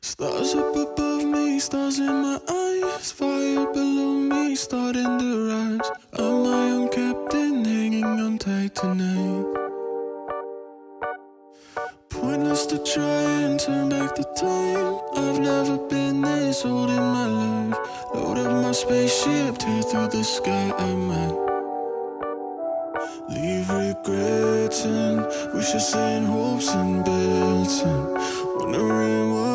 Stars up above me, stars in my eyes, fire below me, starting to rise. I'm my own captain, hanging on tight tonight. Pointless to try and turn back the time. I've never been this old in my life. Load up my spaceship, tear through the sky. I might leave regretting, wishes and hopes and bets, and wondering what